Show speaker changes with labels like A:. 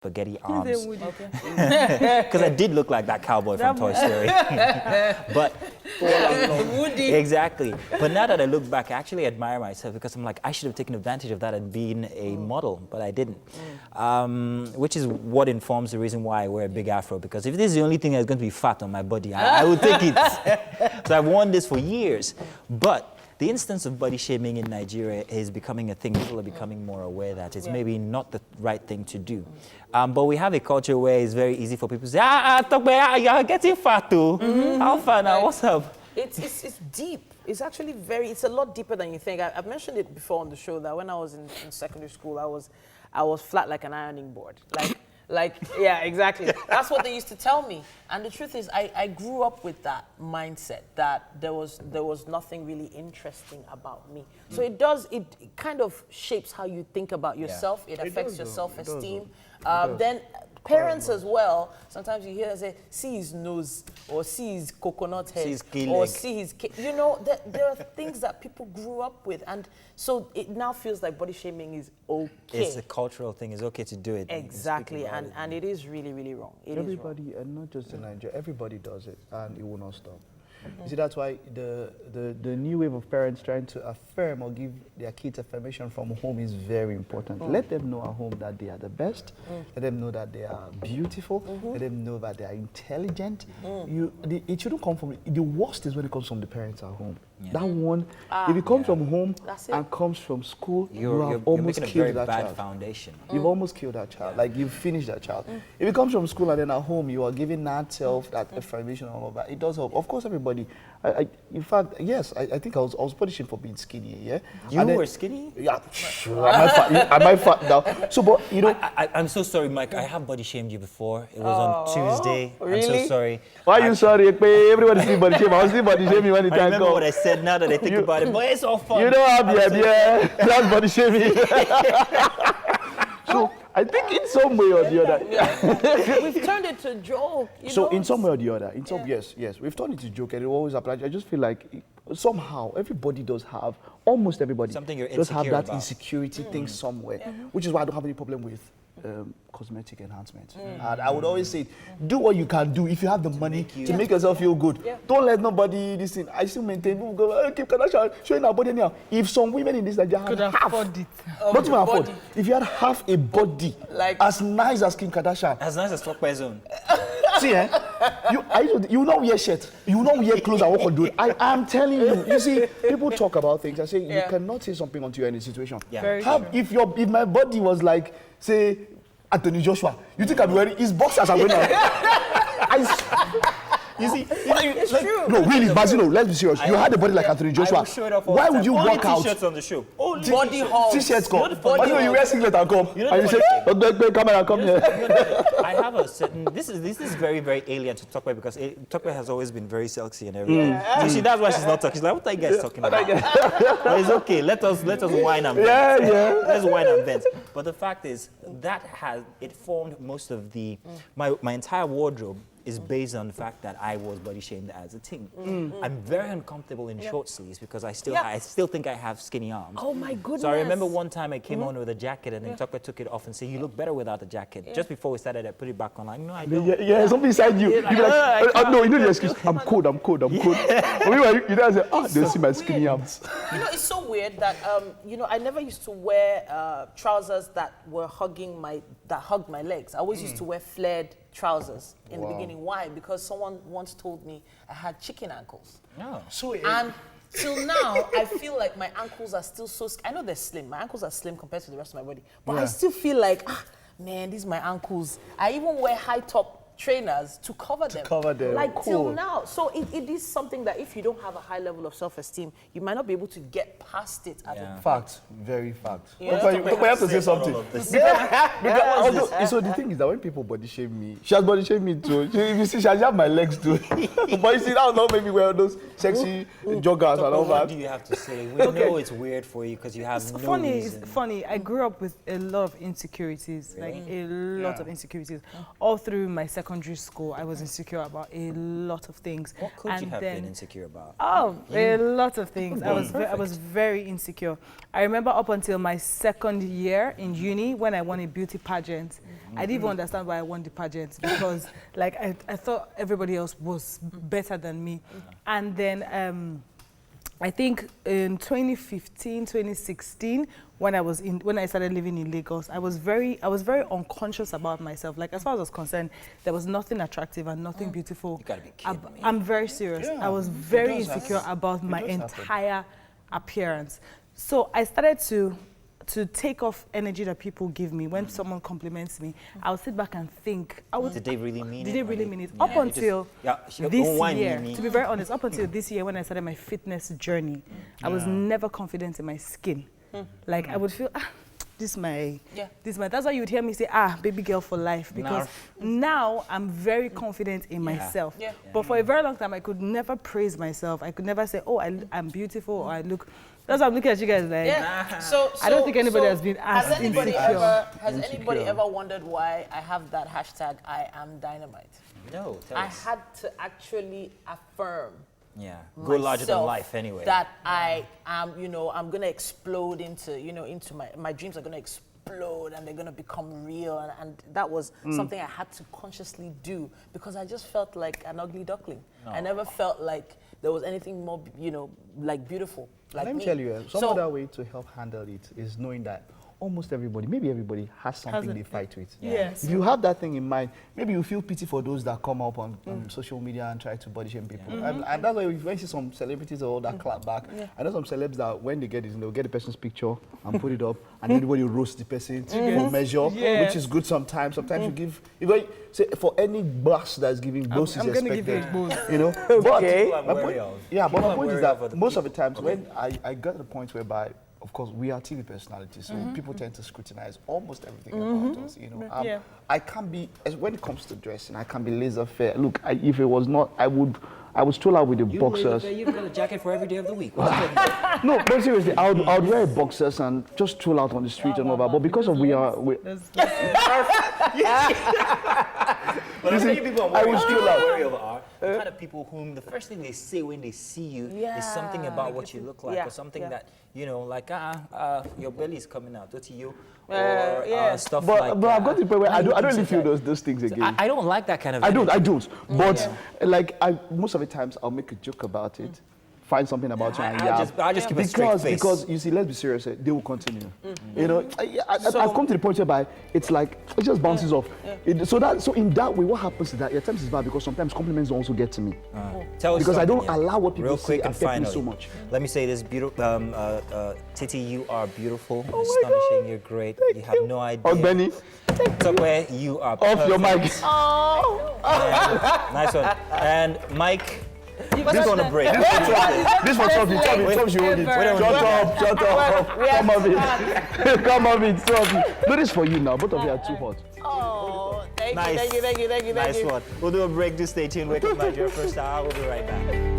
A: spaghetti arms.
B: Okay.
A: Because I did look like that cowboy from Toy Story. But
B: Woody.
A: exactly. But now that I look back, I actually admire myself because I'm like, I should have taken advantage of that and been a model, but I didn't. Which is what informs the reason why I wear a big afro, because if this is the only thing that's going to be fat on my body, I will take it. So I've worn this for years. But the instance of body shaming in Nigeria is becoming a thing. People are becoming more aware that it's maybe not the right thing to do. But we have a culture where it's very easy for people to say, you're getting fat too. How far now? What's up?
B: It's deep. It's actually it's a lot deeper than you think. I've mentioned it before on the show that when I was in secondary school, I was flat like an ironing board. Yeah, exactly. That's what they used to tell me. And the truth is, I grew up with that mindset that there was nothing really interesting about me. So it kind of shapes how you think about yourself. It affects your self-esteem. Then parents as well, sometimes you hear them say, see his nose, or see his coconut head, or see his, you know, there are things that people grew up with, and so it now feels like body shaming is okay.
A: It's a cultural thing, it's okay to do it.
B: Exactly, and it is really, really wrong.
C: Everybody, and not just in Nigeria, everybody does it, and it will not stop. You see, that's why the new wave of parents trying to affirm or give their kids affirmation from home is very important. Let them know at home that they are the best. Let them know that they are beautiful. Let them know that they are intelligent. It shouldn't come from, the worst is when it comes from the parents at home. That one, if it comes from home and comes from school, you have almost killed that child. You're making a very bad foundation. You've almost killed that child. Like, you've finished that child. If it comes from school and then at home, you are giving that self, that affirmation and all of that, it does help. Of course, everybody. In fact, yes, I think I was body shamed for being skinny, yeah?
A: You were skinny?
C: Yeah. Am I fat now? So, but, you know...
A: I'm so sorry, Mike. I have body shamed you before. It was on Tuesday.
B: Really?
A: I'm so sorry.
C: Why are you sorry? Everybody see body shame. I was still body shaming when the time comes.
A: I remember what I said now that I think about it, but it's all fun.
C: You don't have the idea. That's body shaming. So, I think in some way or the other,
B: we've turned it to a joke.
C: So in some way or the other, yes, we've turned it to joke, and it always applies. I just feel like somehow everybody does have, almost everybody does have that insecurity thing somewhere, which is why I don't have any problem with cosmetic enhancement. And I would always say, do what you can do if you have the money to make yourself feel good. Don't let nobody this thing. I still maintain people go, keep Kardashian showing our body now. If some women in this Nigeria had half, not even afford, if you had half a body like as nice as Kim Kardashian,
A: as nice as Tope Olowoniyan.
C: See, you will not wear shirt, you will not wear clothes and walk on it. I am telling you. You see, people talk about things. I say you cannot say something until you're in a situation. If my body was like, say, Anthony Joshua, you think I'm wearing his boxers are wearing? You see,
B: it's true.
C: No, really, Mazino, let's be serious. You had a body like Anthony Joshua. Why would you walk out?
A: T-shirts on the show.
B: Body haul.
C: T-shirts come. Mazino, you wear singlet and come. And you say, camera, come here.
A: I have a certain. This is very, very alien to Tope, because Tope has always been very sexy and everything. You see, that's why she's not talking. She's like, what are you guys talking about? But it's okay. Let us whine and vent. Let's whine and vent. But the fact is, it formed most of my entire wardrobe is based on the fact that I was body shamed as a teen. I'm very uncomfortable in short sleeves because I still think I have skinny arms.
B: Oh my goodness.
A: So I remember one time I came on with a jacket and then Tope took it off and said, you look better without the jacket. Just before we started, I put it back on. Like, no, I don't.
C: Something beside you. You be like, no, you know the excuse. I'm cold. You don't say, they see my skinny arms.
B: You know, it's so weird that, I never used to wear trousers that were hugged my legs. I always used to wear flared trousers in the beginning. Why? Because someone once told me I had chicken ankles. And till now, I feel like my ankles are still so... I know they're slim. My ankles are slim compared to the rest of my body. But I still feel like, man, these are my ankles. I even wear high-top trainers to cover them. Like till now. So it is something that if you don't have a high level of self-esteem, you might not be able to get past it.
C: Fact. Very fact. But I have to say something. So the thing is that when people body shame me, she has body shamed me too. If you see, she has had my legs too. But you see, that will not make me wear those sexy joggers and all that.
A: What do you have to say? We know it's weird for you because you have
D: It's funny. I grew up with a lot of insecurities, like a lot of insecurities. All through my secondary school, I was insecure about a lot of things.
A: What could you have been insecure about?
D: A lot of things. I was very insecure. I remember up until my second year in uni when I won a beauty pageant. I didn't even understand why I won the pageant because like I thought everybody else was better than me. And then I think in 2015, 2016, when I started living in Lagos, I was very unconscious about myself. Like as far as I was concerned, there was nothing attractive and nothing beautiful.
A: You gotta be kidding me.
D: I'm very serious.
C: Yeah,
D: I was very insecure about my entire appearance. So I started to take off energy that people give me. When someone compliments me, I'll sit back and think,
A: Did they really mean it?
D: did they really mean it?
A: Yeah.
D: Up until this year,
A: me.
D: to be very honest, up until this year when I started my fitness journey, I was never confident in my skin. Like I would feel, that's why you would hear me say, baby girl for life, because now I'm very confident in myself.
B: Yeah.
D: But for a very long time, I could never praise myself. I could never say, oh, I'm beautiful or I look. That's why I'm looking at you guys like.
B: So
D: I don't think anybody has been asked.
B: Has anybody
C: Insecure.
B: ever wondered why I have that hashtag I am dynamite?
A: No, tell
B: I
A: us.
B: had to actually affirm
A: Yeah, go larger than
B: myself
A: life anyway.
B: that I am, I'm gonna explode into my dreams are gonna explode and they're gonna become real, and that was something I had to consciously do because I just felt like an ugly duckling. I never felt like there was anything more, like beautiful. Like
C: Let me tell you, some other way to help handle it is knowing that almost everybody, maybe everybody, has something they fight with.
D: Yes.
C: If you have that thing in mind, maybe you feel pity for those that come up on social media and try to body shame people. And that's why when you see some celebrities or all that clap back, I know some celebs that when they get this, they'll get the person's picture and put it up, and everybody roast the person for measure, which is good sometimes. Sometimes you give, say, for any boss that's giving, boss is
D: I'm gonna
C: expected.
D: give you a boost.
C: But
A: I'm
C: my
A: wary
C: point,
A: of.
C: yeah, but my
A: I'm
C: point is
A: wary
C: that
A: of
C: most of the times when I got to the point whereby, of course, we are TV personalities, so people tend to scrutinize almost everything about us. I can't be, when it comes to dressing, I can be laser fair. Look, if it was not, I would stroll out with the boxers.
A: You've got a jacket for every day of the week.
C: No, but seriously, I would wear boxers and just stroll out on the street and all that. But because of we
A: But I'm telling people
C: I was still out.
A: wary of are the kind of people whom the first thing they say when they see you is something about what you look like or something that, like, your belly is coming out, don't you? Or stuff like
C: But I've got to the point where I don't really feel those things again.
A: I don't like that kind of
C: I don't. But like most of the times I'll make a joke about it, find something about you and
A: I'll just keep a straight face.
C: Because you see, let's be serious, they will continue. I've come to the point whereby it's like it just bounces off. So in that way, what happens is that your times is bad because sometimes compliments don't also get to me. Because I don't allow what people say affect me so much.
A: Let me say this, beautiful, Titi, you are beautiful, astonishing, you're great. You have no idea.
C: Benny,
A: Tope, you are perfect.
C: off your mic.
A: Nice one. And Mike, this on a break.
C: This was something. Tell me you want it. Shut up. Come on, it. Do this for you now. Both of you are too hot.
B: Oh, thank
A: Nice.
B: you.
A: Nice one. We'll do a break. Do stay tuned. Wake up, Nigeria. First hour. We'll be right back.